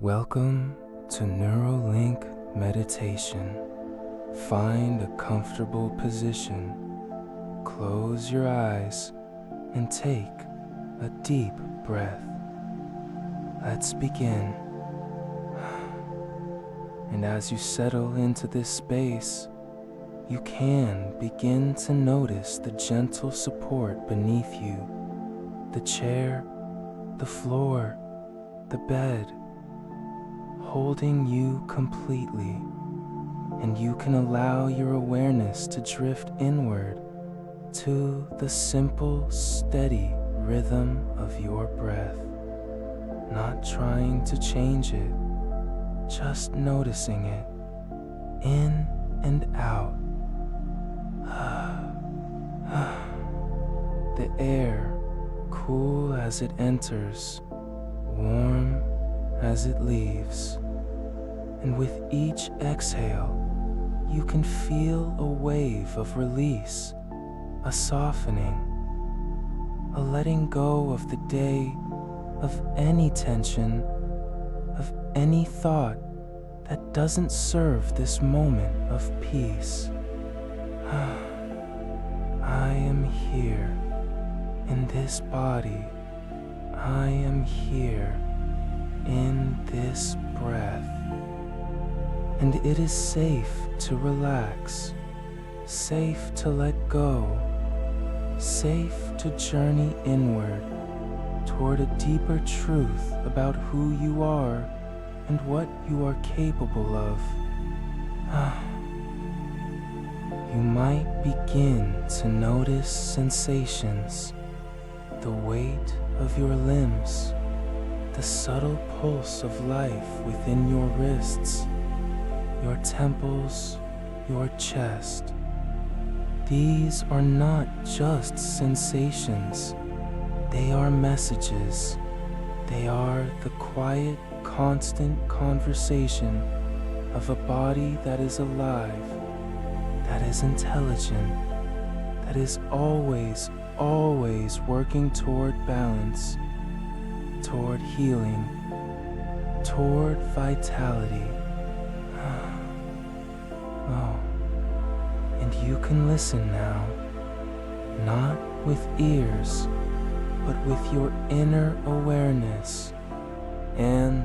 Welcome to Neurolink Meditation. Find a comfortable position, close your eyes, and take a deep breath. Let's begin. And as you settle into this space, you can begin to notice the gentle support beneath you, the chair, the floor, the bed, holding you completely, and you can allow your awareness to drift inward to the simple, steady rhythm of your breath, not trying to change it, just noticing it, in and out. The air, cool as it enters, warm as it leaves, and with each exhale, you can feel a wave of release, a softening, a letting go of the day, of any tension, of any thought that doesn't serve this moment of peace. I am here in this body. I am here in this breath. And it is safe to relax, safe to let go, safe to journey inward toward a deeper truth about who you are and what you are capable of. You might begin to notice sensations, the weight of your limbs, the subtle pulse of life within your wrists, your temples, your chest. These are not just sensations, they are messages. They are the quiet, constant conversation of a body that is alive, that is intelligent, that is always working toward balance, toward healing, toward vitality. Oh, and you can listen now, not with ears, but with your inner awareness. And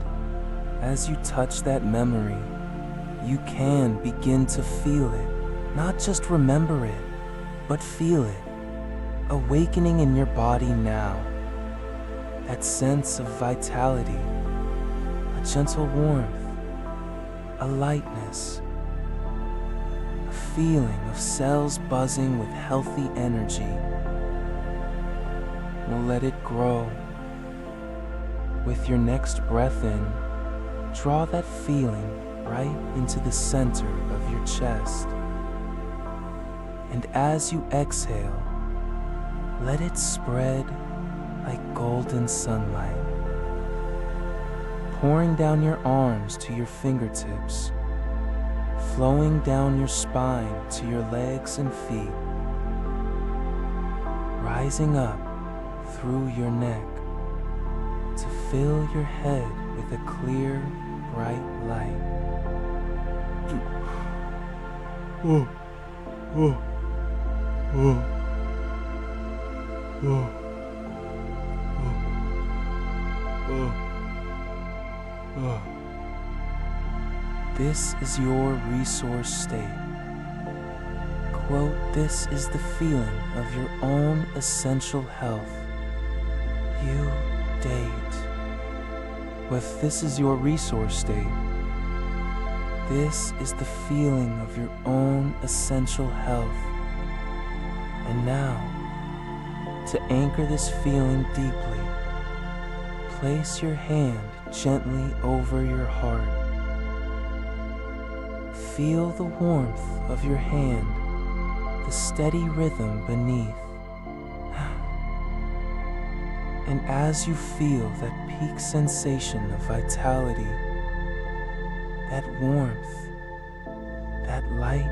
as you touch that memory, you can begin to feel it, not just remember it, but feel it, awakening in your body now. That sense of vitality, a gentle warmth, a lightness, a feeling of cells buzzing with healthy energy. We'll let it grow. With your next breath in, draw that feeling right into the center of your chest. And as you exhale, let it spread like golden sunlight, pouring down your arms to your fingertips, flowing down your spine to your legs and feet, rising up through your neck to fill your head with a clear, bright light. This is your resource state. Quote, this is the feeling of your own essential health. You date. If this is your resource state, this is the feeling of your own essential health. And now, to anchor this feeling deeply, place your hand gently over your heart. Feel the warmth of your hand, the steady rhythm beneath. And as you feel that peak sensation of vitality, that warmth, that light,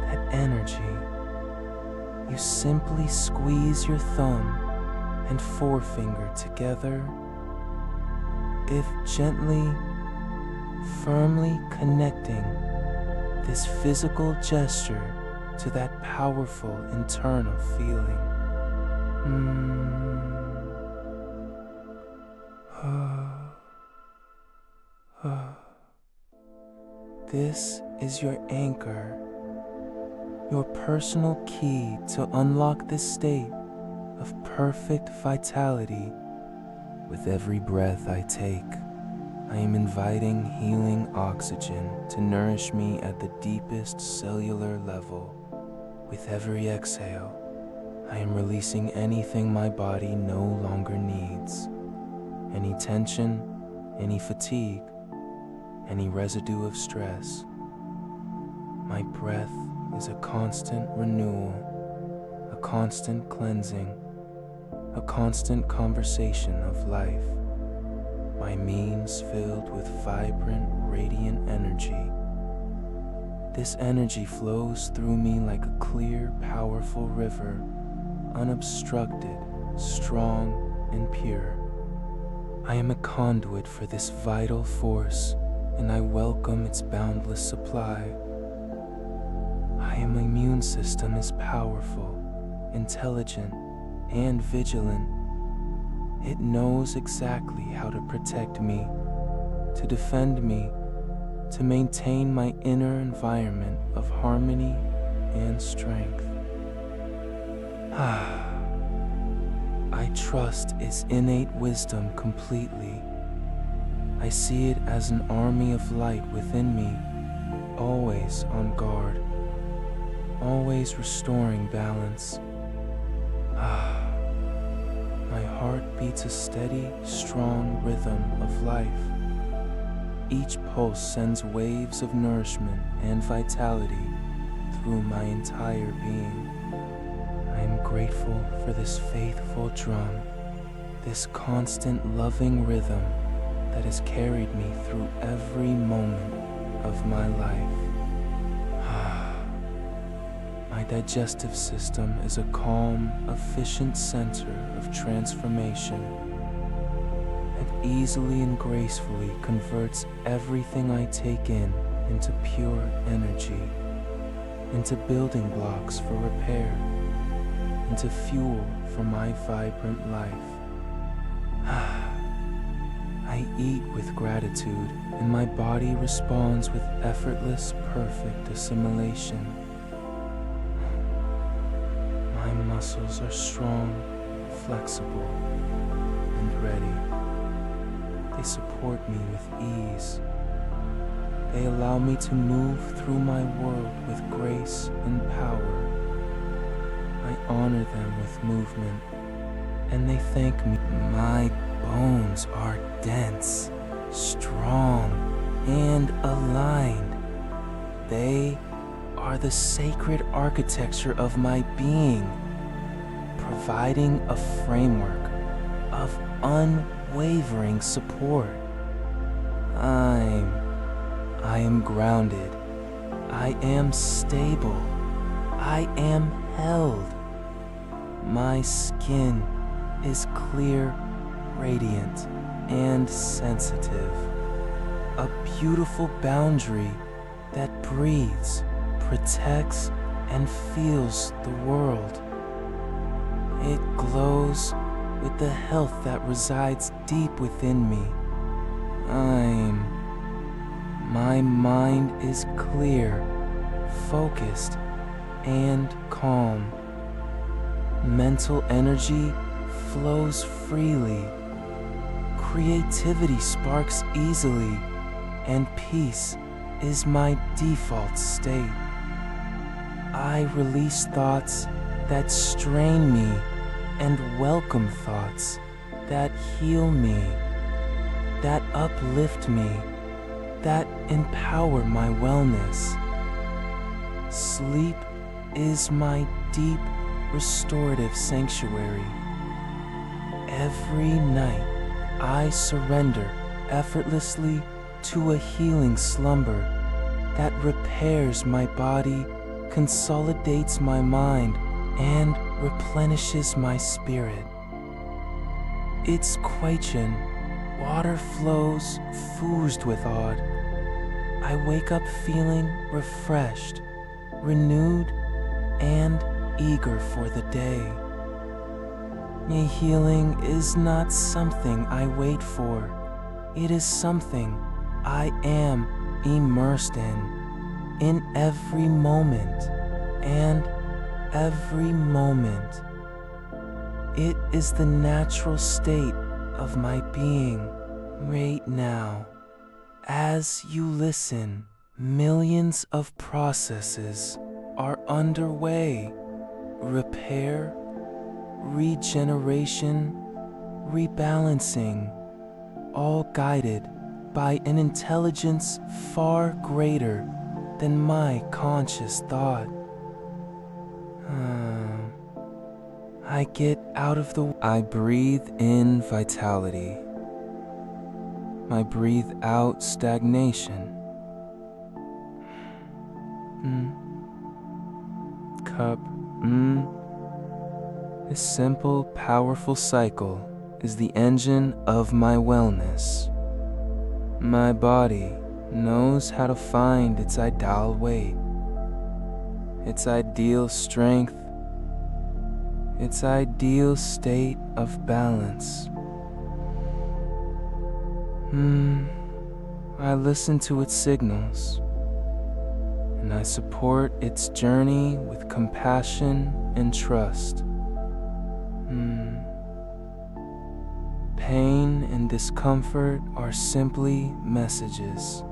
that energy, you simply squeeze your thumb and forefinger together, if gently, firmly connecting this physical gesture to that powerful internal feeling. This is your anchor, your personal key to unlock this state of perfect vitality. With every breath I take, I am inviting healing oxygen to nourish me at the deepest cellular level. With every exhale, I am releasing anything my body no longer needs. Any tension, any fatigue, any residue of stress. My breath is a constant renewal, a constant cleansing, a constant conversation of life. My means filled with vibrant, radiant energy. This energy flows through me like a clear, powerful river, unobstructed, strong, and pure. I am a conduit for this vital force, and I welcome its boundless supply. My immune system is powerful, intelligent, and vigilant. It knows exactly how to protect me, to defend me, to maintain my inner environment of harmony and strength. I trust its innate wisdom completely. I see it as an army of light within me, always on guard, always restoring balance. My heart beats a steady, strong rhythm of life. Each pulse sends waves of nourishment and vitality through my entire being. I am grateful for this faithful drum, this constant loving rhythm that has carried me through every moment of my life. My digestive system is a calm, efficient center of transformation that easily and gracefully converts everything I take in into pure energy, into building blocks for repair, into fuel for my vibrant life. I eat with gratitude, and my body responds with effortless, perfect assimilation. My muscles are strong, flexible, and ready. They support me with ease. They allow me to move through my world with grace and power. I honor them with movement, and they thank me. My bones are dense, strong, and aligned. They are the sacred architecture of my being, providing a framework of unwavering support. I am grounded. I am stable. I am held. My skin is clear, radiant, and sensitive. A beautiful boundary that breathes, protects, and feels the world. It glows with the health that resides deep within me. My mind is clear, focused, and calm. Mental energy flows freely. Creativity sparks easily, and peace is my default state. I release thoughts that strain me and welcome thoughts that heal me, that uplift me, that empower my wellness. Sleep is my deep, restorative sanctuary. Every night, I surrender effortlessly to a healing slumber that repairs my body, consolidates my mind, and replenishes my spirit. Its Kwaichen, water flows foozed with awe. I wake up feeling refreshed, renewed, and eager for the day. A healing is not something I wait for. It is something I am immersed in every moment and every moment. It is the natural state of my being right now. As you listen, millions of processes are underway. Repair, regeneration, rebalancing, all guided by an intelligence far greater than my conscious thought. I get out of the... I breathe in vitality. I breathe out stagnation. Cup. This simple, powerful cycle is the engine of my wellness. My body knows how to find its ideal weight, its ideal strength, its ideal state of balance. I listen to its signals, and I support its journey with compassion and trust. Pain and discomfort are simply messages,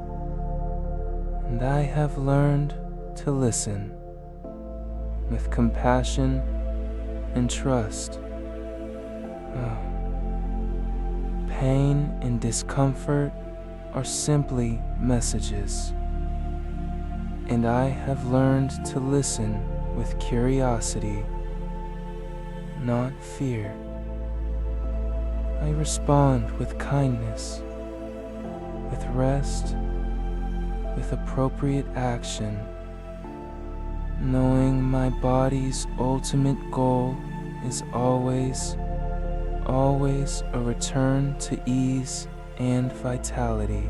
and I have learned to listen with compassion and trust. Pain and discomfort are simply messages, and I have learned to listen with curiosity, not fear. I respond with kindness, with rest, with appropriate action, knowing my body's ultimate goal is always a return to ease and vitality.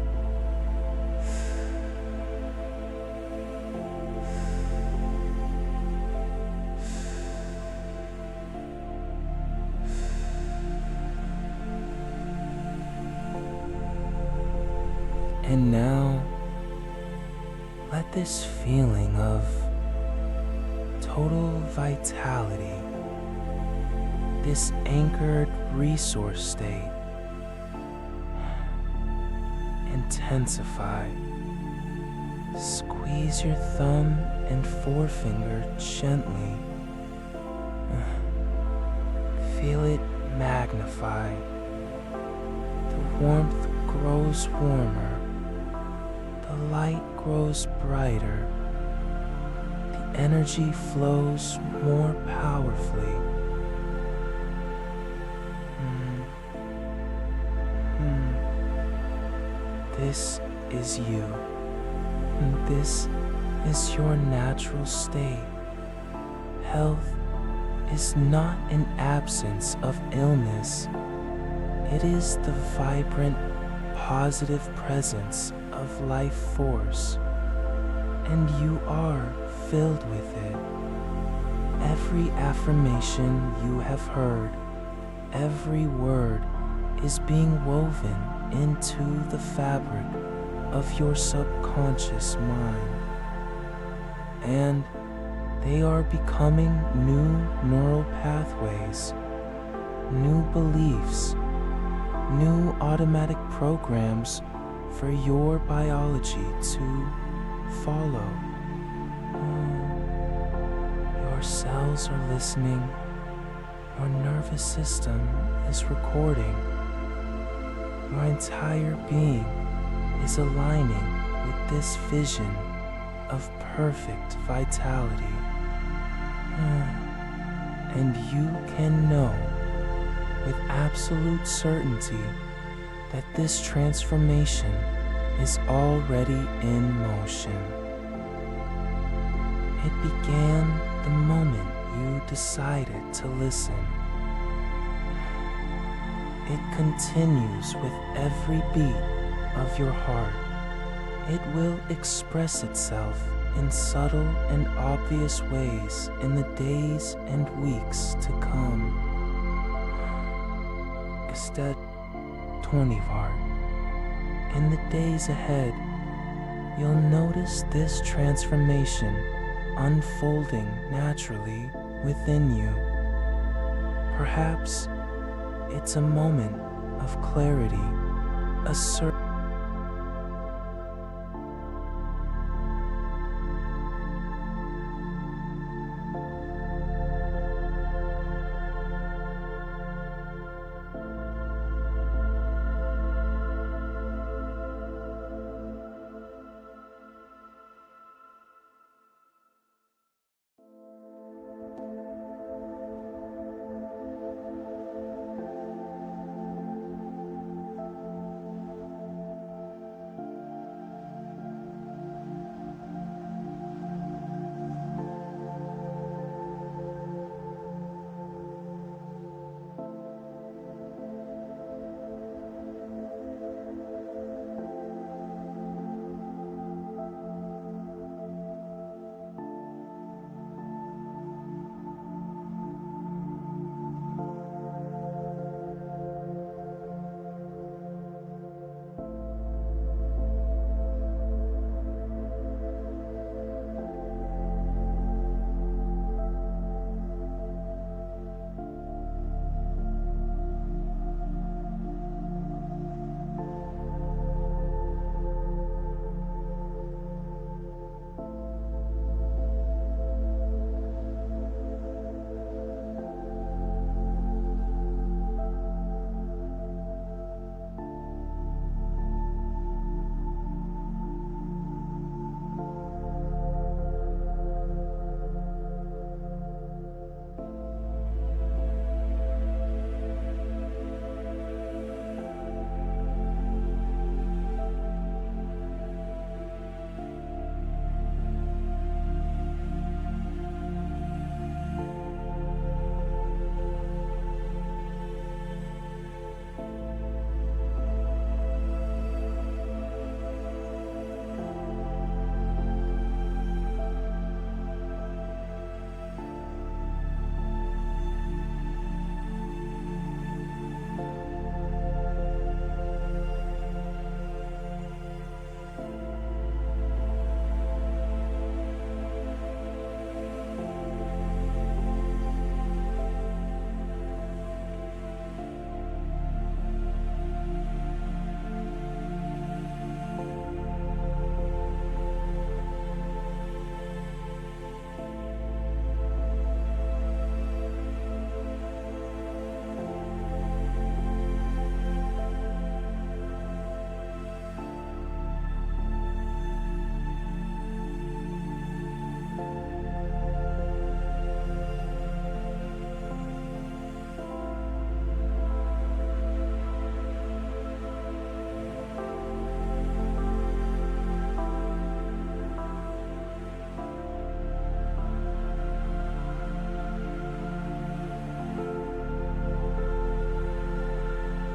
And now, let this feeling of total vitality, this anchored resource state, intensify. Squeeze your thumb and forefinger gently. Feel it magnify. The warmth grows warmer. The light grows brighter. The energy flows more powerfully. This is you. This is your natural state. Health is not an absence of illness. It is the vibrant, positive presence of life force, and you are filled with it. Every affirmation you have heard, every word is being woven into the fabric of your subconscious mind, and they are becoming new neural pathways, new beliefs, new automatic programs for your biology to follow. Your cells are listening. Your nervous system is recording. Your entire being is aligning with this vision of perfect vitality. And you can know with absolute certainty that this transformation is already in motion. It began the moment you decided to listen. It continues with every beat of your heart. It will express itself in subtle and obvious ways in the days and weeks to come. Gestet 20 Vart. In the days ahead, you'll notice this transformation unfolding naturally within you. Perhaps it's a moment of clarity, a certain